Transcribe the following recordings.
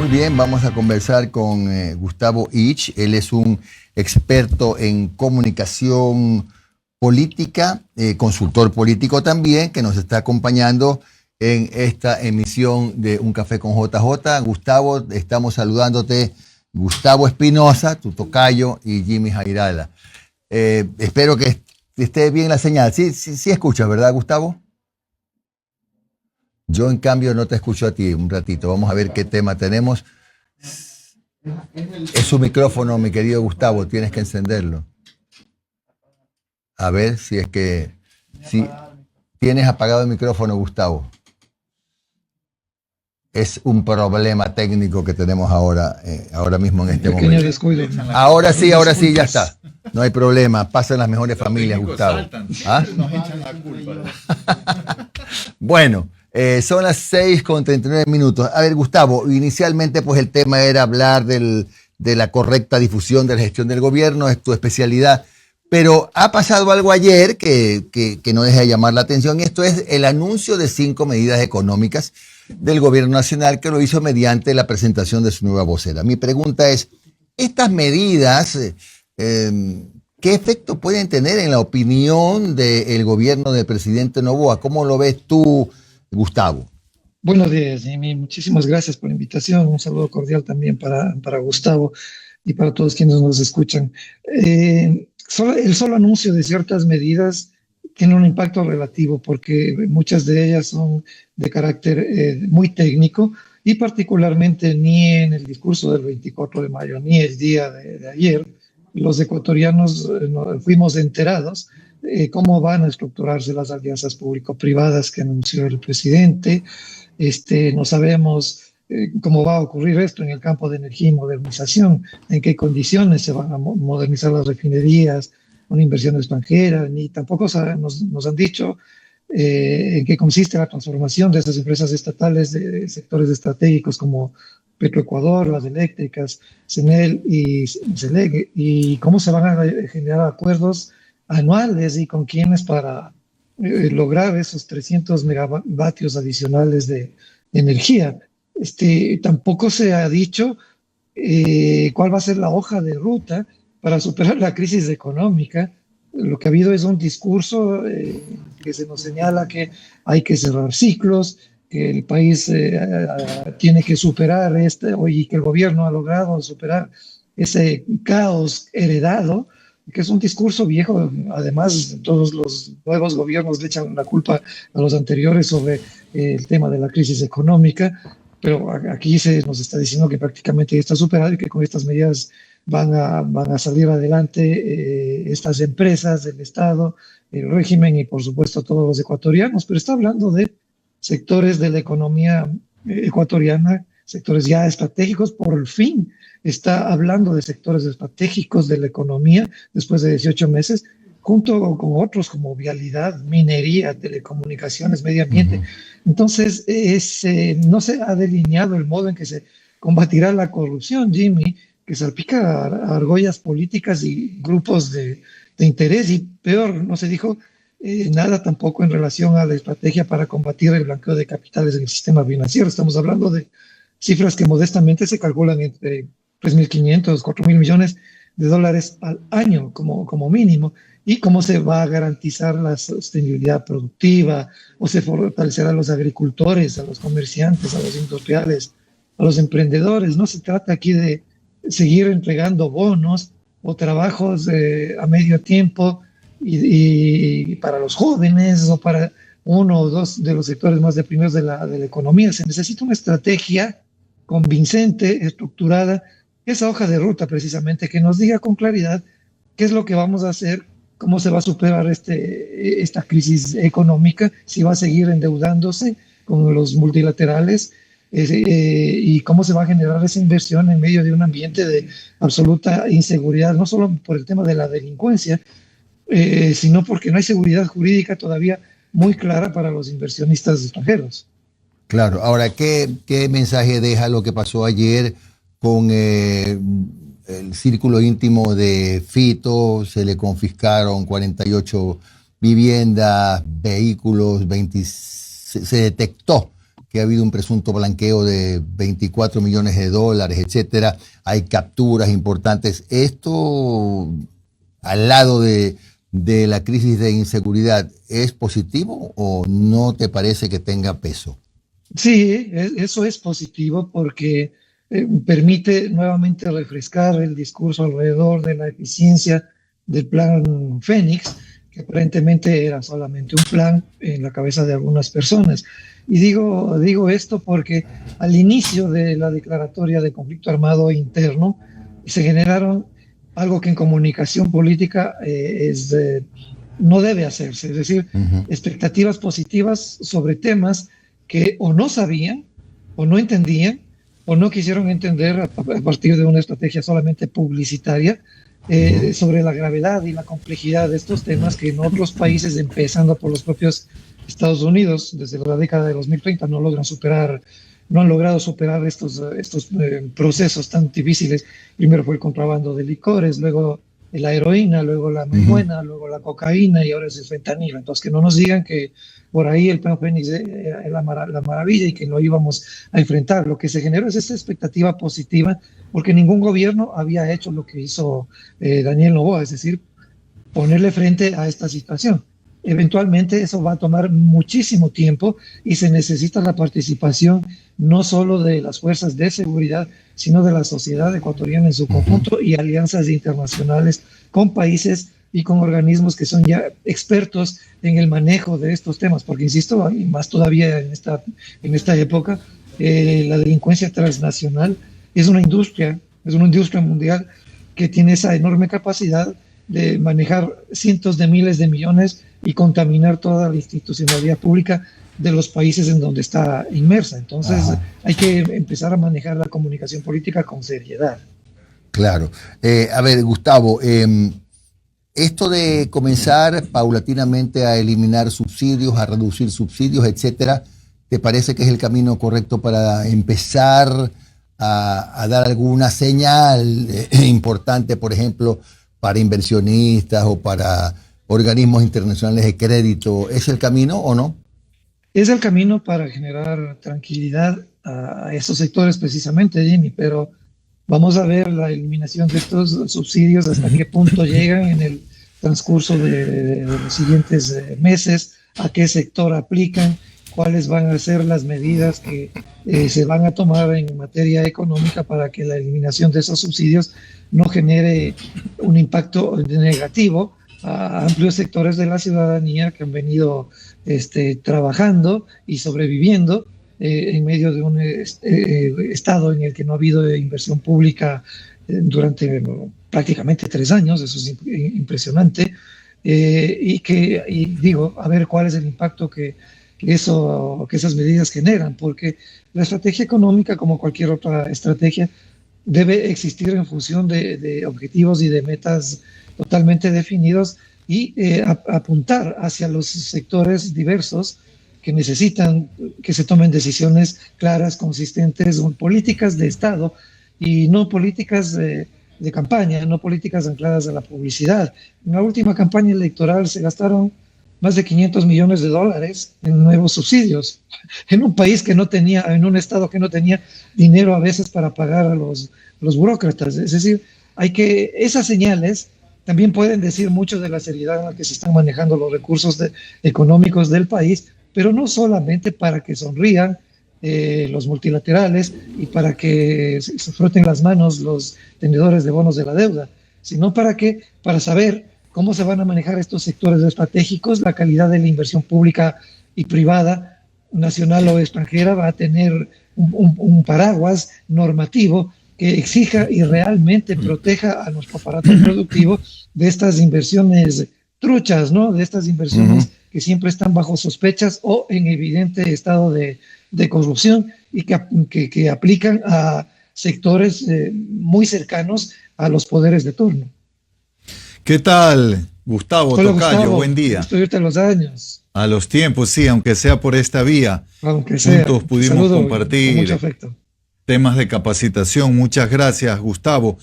Muy bien, vamos a conversar con Gustavo Ich. Él es un experto en comunicación política, consultor político también, que nos está acompañando en esta emisión de Un Café con JJ. Gustavo, estamos saludándote. Gustavo Espinosa, tu tocayo, y Jimmy Jairala. Espero que esté bien la señal. Sí escuchas, ¿verdad, Gustavo? Yo, en cambio, no te escucho a ti un ratito. Vamos a ver qué tema tenemos. Es su micrófono, mi querido Gustavo. Tienes que encenderlo. A ver si es que... Si tienes apagado el micrófono, Gustavo. Es un problema técnico que tenemos ahora mismo en este momento. Descuido. Ahora sí, ya está. No hay problema. Pasan las mejores familias, Gustavo. ¿Ah? Nos echan la culpa. Bueno. Son las 6:39. A ver, Gustavo, inicialmente pues el tema era hablar de la correcta difusión de la gestión del gobierno, es tu especialidad, pero ha pasado algo ayer que no deja de llamar la atención, y esto es el anuncio de 5 medidas económicas del gobierno nacional, que lo hizo mediante la presentación de su nueva vocera. Mi pregunta es, ¿estas medidas qué efecto pueden tener en la opinión del gobierno del presidente Noboa? ¿Cómo lo ves tú, Gustavo? Buenos días, Jimmy. Muchísimas gracias por la invitación. Un saludo cordial también para Gustavo y para todos quienes nos escuchan. El solo anuncio de ciertas medidas tiene un impacto relativo, porque muchas de ellas son de carácter muy técnico, y particularmente ni en el discurso del 24 de mayo ni el día de ayer los ecuatorianos fuimos enterados cómo van a estructurarse las alianzas público-privadas que anunció el presidente. No sabemos cómo va a ocurrir esto en el campo de energía y modernización, en qué condiciones se van a modernizar las refinerías, una inversión extranjera, ni tampoco nos han dicho en qué consiste la transformación de estas empresas estatales de sectores estratégicos como Petroecuador, las eléctricas, CENEL y CELEG, y cómo se van a generar acuerdos anuales y con quiénes para lograr esos 300 megavatios adicionales de energía. Tampoco se ha dicho cuál va a ser la hoja de ruta para superar la crisis económica. Lo que ha habido es un discurso que se nos señala que hay que cerrar ciclos, que el país tiene que superar y que el gobierno ha logrado superar ese caos heredado, que es un discurso viejo. Además, todos los nuevos gobiernos le echan la culpa a los anteriores sobre el tema de la crisis económica, pero aquí se nos está diciendo que prácticamente está superado y que con estas medidas van a salir adelante estas empresas del Estado, el régimen y por supuesto todos los ecuatorianos. Pero está hablando de sectores de la economía ecuatoriana, sectores ya estratégicos. Por fin está hablando de sectores estratégicos de la economía después de 18 meses, junto con otros como vialidad, minería, telecomunicaciones, medio ambiente. Entonces, no se ha delineado el modo en que se combatirá la corrupción, Jimmy, que salpica a argollas políticas y grupos de interés, y peor, no se dijo nada tampoco en relación a la estrategia para combatir el blanqueo de capitales en el sistema financiero. Estamos hablando de cifras que modestamente se calculan entre 3.500, 4.000 millones de dólares al año como mínimo. ¿Y cómo se va a garantizar la sostenibilidad productiva? ¿O se fortalecerá a los agricultores, a los comerciantes, a los industriales, a los emprendedores? No se trata aquí de seguir entregando bonos o trabajos a medio tiempo y para los jóvenes o para uno o dos de los sectores más deprimidos de la economía. Se necesita una estrategia convincente, estructurada, esa hoja de ruta precisamente, que nos diga con claridad qué es lo que vamos a hacer, cómo se va a superar esta crisis económica, si va a seguir endeudándose con los multilaterales, y cómo se va a generar esa inversión en medio de un ambiente de absoluta inseguridad, no solo por el tema de la delincuencia, sino porque no hay seguridad jurídica todavía muy clara para los inversionistas extranjeros. Claro. Ahora, ¿qué mensaje deja lo que pasó ayer con el círculo íntimo de Fito? Se le confiscaron 48 viviendas, vehículos, se detectó que ha habido un presunto blanqueo de 24 millones de dólares, etcétera. Hay capturas importantes. Esto, al lado de la crisis de inseguridad, ¿es positivo o no te parece que tenga peso? Sí, eso es positivo porque permite nuevamente refrescar el discurso alrededor de la eficiencia del plan Fénix, que aparentemente era solamente un plan en la cabeza de algunas personas. Y digo esto porque al inicio de la declaratoria de conflicto armado interno se generaron algo que en comunicación política no debe hacerse, es decir, Ujú. expectativas positivas sobre temas que o no sabían, o no entendían, o no quisieron entender a partir de una estrategia solamente publicitaria Ujú. sobre la gravedad y la complejidad de estos temas que en otros países, empezando por los propios Estados Unidos, desde la década de 2030, no han logrado superar estos procesos tan difíciles. Primero fue el contrabando de licores, luego la heroína, luego la Ujú. marihuana, luego la cocaína y ahora es el fentanilo. Entonces, que no nos digan que por ahí el plan Fénix era la maravilla y que lo íbamos a enfrentar. Lo que se generó es esta expectativa positiva porque ningún gobierno había hecho lo que hizo Daniel Noboa, es decir, ponerle frente a esta situación. Eventualmente eso va a tomar muchísimo tiempo y se necesita la participación no solo de las fuerzas de seguridad, sino de la sociedad ecuatoriana en su Ujú. conjunto y alianzas internacionales con países y con organismos que son ya expertos en el manejo de estos temas, porque insisto, y más todavía en esta época, la delincuencia transnacional es una industria mundial que tiene esa enorme capacidad de manejar cientos de miles de millones y contaminar toda la institucionalidad pública de los países en donde está inmersa. Entonces Ajá. hay que empezar a manejar la comunicación política con seriedad. Claro. A ver, Gustavo, esto de comenzar paulatinamente a eliminar subsidios, a reducir subsidios, etcétera, ¿te parece que es el camino correcto para empezar a dar alguna señal importante, por ejemplo, para inversionistas o para organismos internacionales de crédito? ¿Es el camino o no? Es el camino para generar tranquilidad a esos sectores precisamente, Jimmy, pero vamos a ver la eliminación de estos subsidios, hasta qué punto llegan en el transcurso de los siguientes meses, a qué sector aplican, cuáles van a ser las medidas que se van a tomar en materia económica para que la eliminación de esos subsidios no genere un impacto negativo a amplios sectores de la ciudadanía que han venido trabajando y sobreviviendo en medio de un estado en el que no ha habido inversión pública durante prácticamente 3 años. Eso es impresionante. Y digo, a ver cuál es el impacto que esas medidas generan, porque la estrategia económica, como cualquier otra estrategia, debe existir en función de objetivos y de metas totalmente definidos y apuntar hacia los sectores diversos que necesitan que se tomen decisiones claras, consistentes, políticas de Estado y no políticas de campaña, no políticas ancladas a la publicidad. En la última campaña electoral se gastaron más de 500 millones de dólares en nuevos subsidios, en un país que no tenía, en un estado que no tenía dinero a veces para pagar a los burócratas. Es decir, esas señales también pueden decir mucho de la seriedad en la que se están manejando los recursos económicos del país, pero no solamente para que sonrían los multilaterales y para que se froten las manos los tenedores de bonos de la deuda, sino para saber cómo se van a manejar estos sectores estratégicos, la calidad de la inversión pública y privada, nacional o extranjera, va a tener un paraguas normativo que exija y realmente proteja a nuestro aparato productivo de estas inversiones truchas, ¿no? De estas Ujú. inversiones que siempre están bajo sospechas o en evidente estado de corrupción y que aplican a sectores muy cercanos a los poderes de turno. ¿Qué tal, Gustavo Hola Tocayo? Gustavo, Buen día. gusto irte a los años, A los tiempos, sí, aunque sea por esta vía, aunque sea. juntos Te pudimos saludo con mucho compartir afecto. temas de capacitación. Muchas gracias, Gustavo.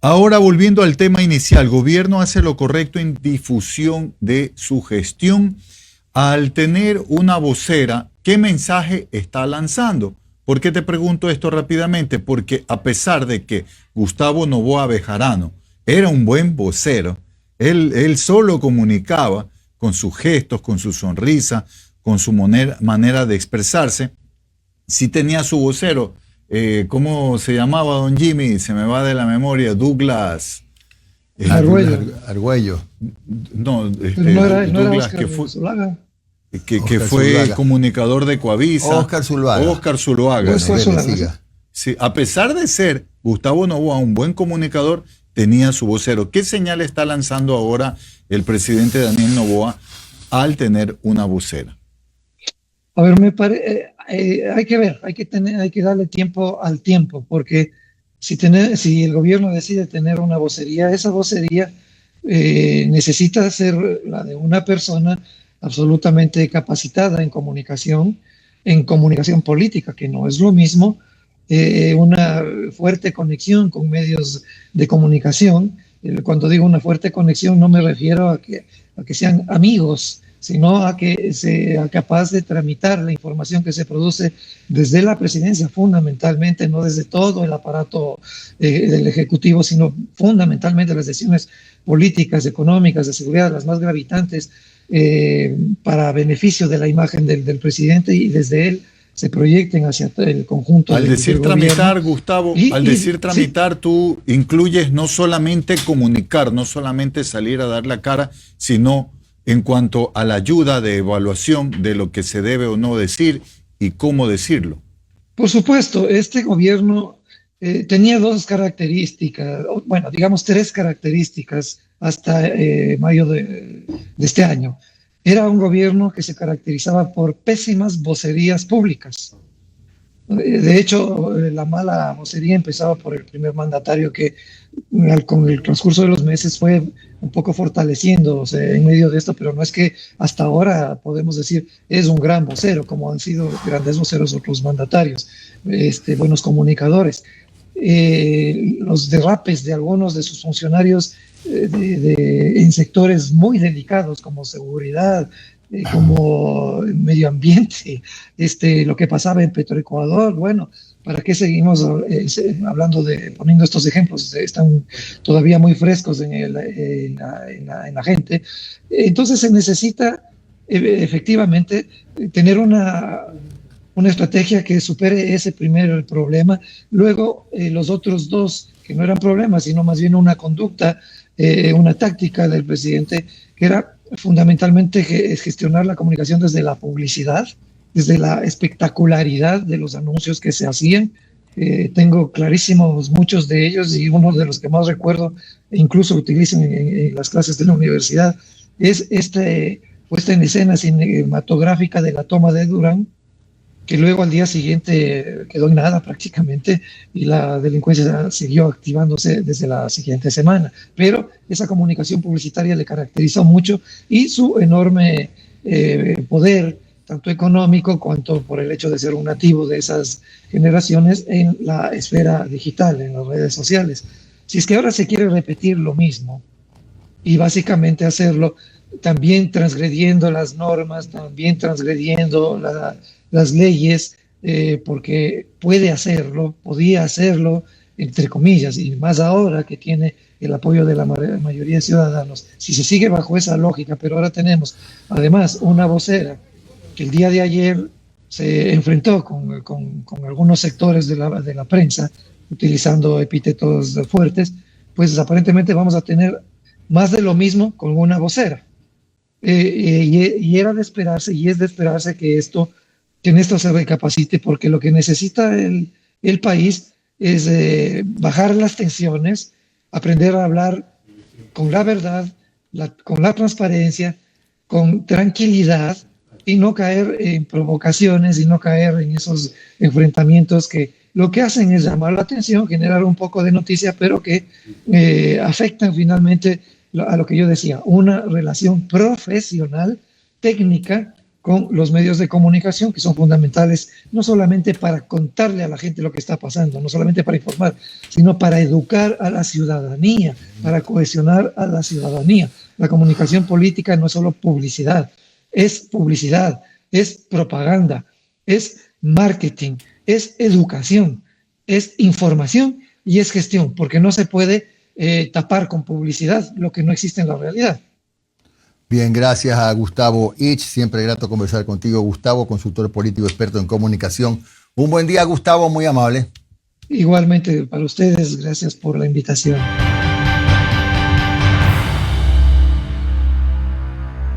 Ahora volviendo al tema inicial, gobierno hace lo correcto en difusión de su gestión al tener una vocera ¿Qué mensaje está lanzando? ¿Por qué te pregunto esto rápidamente? Porque a pesar de que Gustavo Noboa Bejarano era un buen vocero, él solo comunicaba con sus gestos, con su sonrisa, con su manera de expresarse. Sí tenía su vocero, ¿cómo se llamaba don Jimmy? Se me va de la memoria, Douglas. Argüello. No, no era Douglas, Oscar que fue, Zuluaga. que fue Zuluaga. Comunicador de Coavisa. Oscar Zuluaga. Oscar Zuluaga. Oscar Sí. Zuluaga. Sí, a pesar de ser Gustavo Noboa un buen comunicador, tenía su vocero. ¿Qué señal está lanzando ahora el presidente Daniel Noboa al tener una vocera? A ver, hay que ver, hay que darle tiempo al tiempo, porque si el gobierno decide tener una vocería, esa vocería necesita ser la de una persona absolutamente capacitada en comunicación política, que no es lo mismo, una fuerte conexión con medios de comunicación. Cuando digo una fuerte conexión no me refiero a que sean amigos, sino a que sea capaz de tramitar la información que se produce desde la presidencia, fundamentalmente, no desde todo el aparato del Ejecutivo, sino fundamentalmente las decisiones políticas, económicas, de seguridad, las más gravitantes, para beneficio de la imagen del presidente, y desde él se proyecten hacia el conjunto al decir del tramitar, gobierno. Gustavo, al decir tramitar, tú incluyes no solamente comunicar, no solamente salir a dar la cara, sino en cuanto a la ayuda de evaluación de lo que se debe o no decir y cómo decirlo. Por supuesto, este gobierno tenía dos características, bueno, digamos tres características hasta mayo de este año. Era un gobierno que se caracterizaba por pésimas vocerías públicas. De hecho, la mala vocería empezaba por el primer mandatario, que con el transcurso de los meses fue un poco fortaleciéndose en medio de esto, pero no es que hasta ahora podemos decir es un gran vocero, como han sido grandes voceros otros mandatarios, buenos comunicadores. Los derrapes de algunos de sus funcionarios en sectores muy delicados como seguridad, como medio ambiente, lo que pasaba en Petroecuador. Bueno, ¿para qué seguimos poniendo estos ejemplos? Están todavía muy frescos en la gente. Entonces se necesita efectivamente tener una estrategia que supere ese primer problema. Luego, los otros dos, que no eran problemas, sino más bien una conducta, una táctica del presidente, que era fundamentalmente gestionar la comunicación desde la publicidad, desde la espectacularidad de los anuncios que se hacían. Tengo clarísimos muchos de ellos, y uno de los que más recuerdo, e incluso utilizo en las clases de la universidad, es puesta en escena cinematográfica de la toma de Durán, que luego al día siguiente quedó en nada prácticamente, y la delincuencia siguió activándose desde la siguiente semana. Pero esa comunicación publicitaria le caracterizó mucho, y su enorme poder, tanto económico cuanto por el hecho de ser un nativo de esas generaciones en la esfera digital, en las redes sociales. Si es que ahora se quiere repetir lo mismo, y básicamente hacerlo también transgrediendo las normas, también transgrediendo las leyes, porque podía hacerlo, entre comillas, y más ahora que tiene el apoyo de la mayoría de ciudadanos. Si se sigue bajo esa lógica, pero ahora tenemos además una vocera que el día de ayer se enfrentó con algunos sectores de la prensa, utilizando epítetos fuertes, pues aparentemente vamos a tener más de lo mismo con una vocera. Y era de esperarse, y es de esperarse que en esto se recapacite, porque lo que necesita el país es bajar las tensiones, aprender a hablar con la verdad, con la transparencia, con tranquilidad, y no caer en provocaciones, y no caer en esos enfrentamientos que lo que hacen es llamar la atención, generar un poco de noticia, pero que afectan finalmente a lo que yo decía, una relación profesional, técnica, con los medios de comunicación, que son fundamentales no solamente para contarle a la gente lo que está pasando, no solamente para informar, sino para educar a la ciudadanía, para cohesionar a la ciudadanía. La comunicación política no es solo publicidad, es propaganda, es marketing, es educación, es información y es gestión, porque no se puede tapar con publicidad lo que no existe en la realidad. Bien, gracias a Gustavo Ich. Siempre grato conversar contigo, Gustavo, consultor político experto en comunicación. Un buen día, Gustavo, muy amable. Igualmente para ustedes, gracias por la invitación.